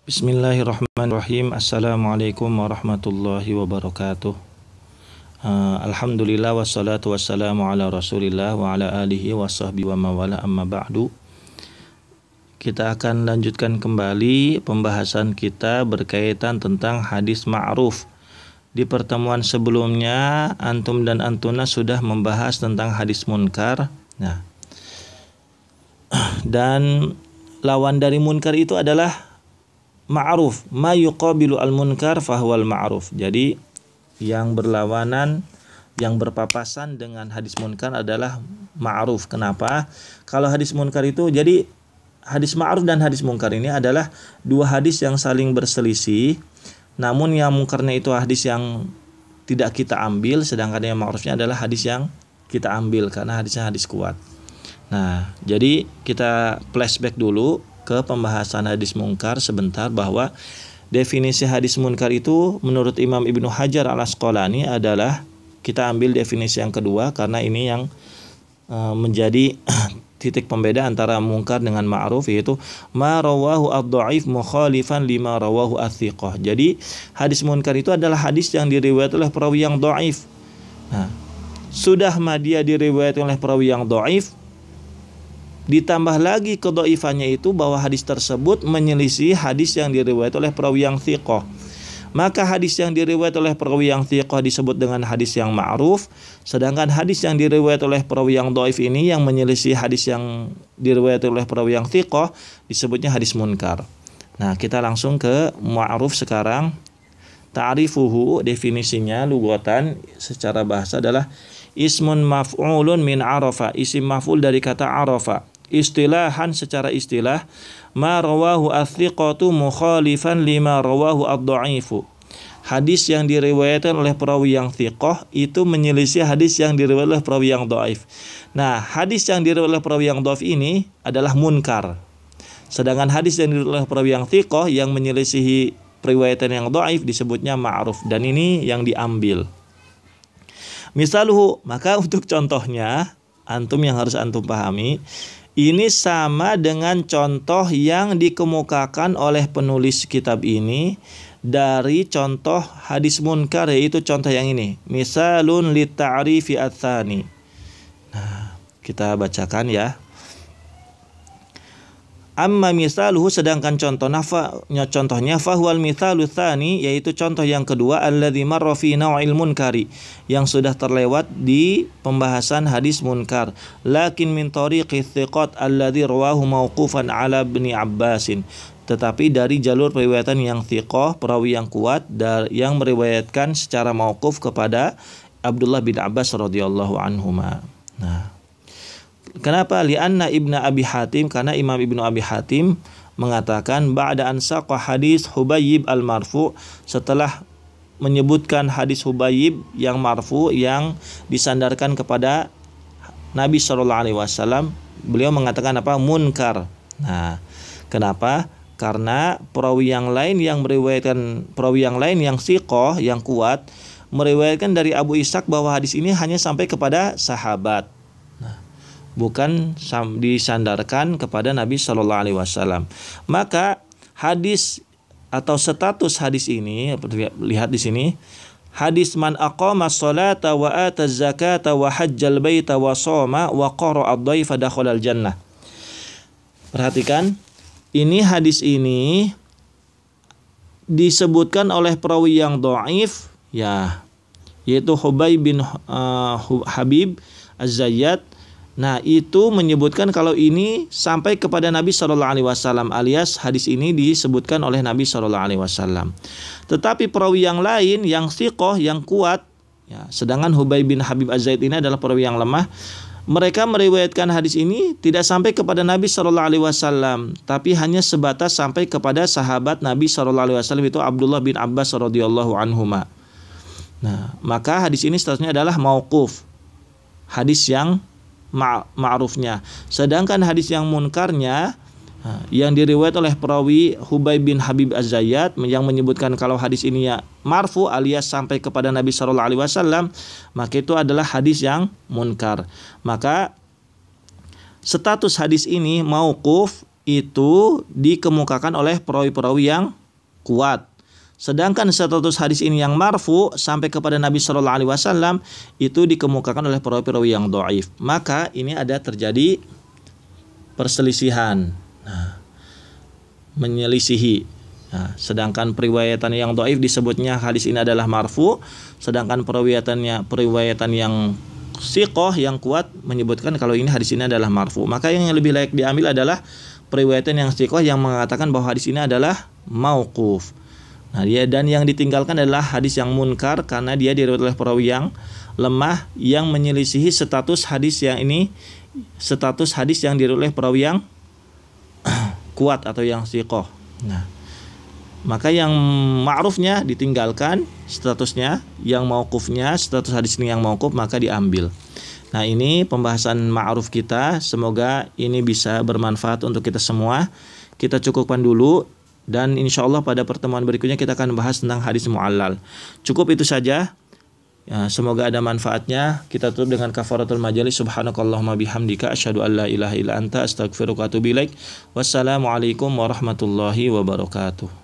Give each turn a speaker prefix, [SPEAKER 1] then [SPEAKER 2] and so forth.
[SPEAKER 1] Bismillahirrahmanirrahim. Assalamualaikum warahmatullahi wabarakatuh. Alhamdulillah wassalatu wassalamu ala rasulillah wa ala alihi wa sahbihi wa mawala amma ba'du. Kita akan lanjutkan kembali pembahasan kita berkaitan tentang hadis ma'ruf. Di pertemuan sebelumnya antum dan antuna sudah membahas tentang hadis munkar. Nah, dan lawan dari munkar itu adalah ma'ruf, ma yuqabilu al-munkar fahuwal ma'ruf. Jadi yang berlawanan, yang berpapasan dengan hadis munkar adalah ma'ruf. Kenapa? Kalau hadis munkar itu, jadi hadis ma'ruf dan hadis munkar ini adalah dua hadis yang saling berselisih. Namun yang munkarnya itu hadis yang tidak kita ambil, sedangkan yang ma'rufnya adalah hadis yang kita ambil karena hadisnya hadis kuat. Nah, jadi kita flashback dulu ke pembahasan hadis munkar sebentar, bahwa definisi hadis munkar itu menurut Imam Ibnu Hajar al-Asqalani adalah, kita ambil definisi yang kedua karena ini yang menjadi titik pembeda antara munkar dengan ma'ruf, yaitu ma rawahu ad-dha'if mukhalifan lima rawahu ats-thiqah. Jadi hadis munkar itu adalah hadis yang diriwayatkan oleh perawi yang dhaif. Nah, sudah dia diriwayatkan oleh perawi yang dhaif, ditambah lagi kedhaifannya itu bahwa hadis tersebut menyelisih hadis yang diriwayatkan oleh perawi yang thiqah. Maka hadis yang diriwayatkan oleh perawi yang thiqah disebut dengan hadis yang ma'ruf, sedangkan hadis yang diriwayatkan oleh perawi yang dhaif ini yang menyelisih hadis yang diriwayatkan oleh perawi yang thiqah disebutnya hadis munkar. Nah, kita langsung ke ma'ruf sekarang. Ta'rifuhu, definisinya lughatan secara bahasa adalah ismun maf'ulun min arafa, isim maf'ul dari kata arafa. Istilahan, secara istilah, ma rawahu ats-thiqatu mukhalifan lima rawahu ad-dha'ifu. Hadis yang diriwayatkan oleh perawi yang thiqah itu menyelisih hadis yang diriwayatkan oleh perawi yang dhaif. Nah, hadis yang diriwayatkan oleh perawi yang dhaif ini adalah munkar. Sedangkan hadis yang diriwayatkan oleh perawi yang thiqah yang menyelisihi periwayatan yang dhaif disebutnya ma'ruf, dan ini yang diambil. Misaluhu, maka untuk contohnya antum yang harus antum pahami, ini sama dengan contoh yang dikemukakan oleh penulis kitab ini dari contoh hadis munkar, yaitu contoh yang ini. Misalun li ta'rifi ats-tsani. Nah, kita bacakan ya. Amma misaluhu, sedangkan contohnya fahuwal mithalu tsani, yaitu contoh yang kedua, alladzi marra fi naw'il munkari, yang sudah terlewat di pembahasan hadis munkar, lakin min tariqi thiqat alladzi rawahu mauqufan ala Ibni Abbasin, tetapi dari jalur periwayatan yang thiqah, perawi yang kuat, yang meriwayatkan secara mauquf kepada Abdullah bin Abbas radhiyallahu anhuma. Nah, kenapa? Li'anna Ibnu Abi Hatim, karena Imam Ibnu Abi Hatim mengatakan ba'da an saqa hadis Hubayib al-marfu, setelah menyebutkan hadis Hubayib yang marfu yang disandarkan kepada Nabi SAW, beliau mengatakan apa? Munkar. Nah, kenapa? Karena perawi yang lain yang meriwayatkan, perawi yang lain yang thiqah, yang kuat, meriwayatkan dari Abu Ishaq bahwa hadis ini hanya sampai kepada sahabat, bukan disandarkan kepada Nabi Shallallahu Alaihi Wasallam. Maka hadis atau status hadis ini, lihat di sini, hadis man aqama sholata wa ata zakata wa hajjal baita wa shoma wa qara'a ad-dhaifa dakhala al-jannah. Perhatikan, ini hadis ini disebutkan oleh perawi yang dhaif, ya, yaitu Hubayb bin Habib Az-Zayyad. Nah, itu menyebutkan kalau ini sampai kepada Nabi Shallallahu Alaihi Wasallam, alias hadis ini disebutkan oleh Nabi Shallallahu Alaihi Wasallam. Tetapi perawi yang lain yang thiqah, yang kuat, ya, sedangkan Hubayb bin Habib Az-Zaid ini adalah perawi yang lemah, mereka meriwayatkan hadis ini tidak sampai kepada Nabi Shallallahu Alaihi Wasallam, tapi hanya sebatas sampai kepada sahabat Nabi Shallallahu Alaihi Wasallam, itu Abdullah bin Abbas radhiyallahu anhuma. Nah, maka hadis ini statusnya adalah mauquf, hadis yang ma'rufnya. Sedangkan hadis yang munkarnya, yang diriwayat oleh perawi Hubayb bin Habib Az-Zayyad, yang menyebutkan kalau hadis ini ya marfu alias sampai kepada Nabi Shallallahu Alaihi Wasallam, maka itu adalah hadis yang munkar. Maka status hadis ini mauquf itu dikemukakan oleh perawi-perawi yang kuat. Sedangkan status hadis ini yang marfu sampai kepada Nabi Shallallahu Alaihi Wasallam itu dikemukakan oleh perawi-perawi yang dhaif. Maka ini ada terjadi perselisihan, menyelisihi. Sedangkan periwayatan yang dhaif disebutnya hadis ini adalah marfu, sedangkan periwayatan yang siqah yang kuat menyebutkan kalau ini hadis ini adalah marfu. Maka yang lebih layak diambil adalah periwayatan yang siqah yang mengatakan bahwa hadis ini adalah mauquf. Dan yang ditinggalkan adalah hadis yang munkar karena dia diriwayatkan oleh perawi yang lemah yang menyelisihi status hadis yang diriwayatkan oleh perawi yang kuat atau yang siqah. Maka yang ma'rufnya ditinggalkan statusnya, yang mauqufnya status hadis ini yang mauquf maka diambil. Ini pembahasan ma'ruf kita, semoga ini bisa bermanfaat untuk kita semua. Kita cukupkan dulu. Dan insya Allah pada pertemuan berikutnya kita akan bahas tentang hadis mu'allal. Cukup itu saja. Semoga ada manfaatnya. Kita tutup dengan kafaratul majalis. Subhanakallahumma bihamdika asyhadu an la ilaha illa anta astaghfiruka wa atubu ilaik. Wassalamualaikum warahmatullahi wabarakatuh.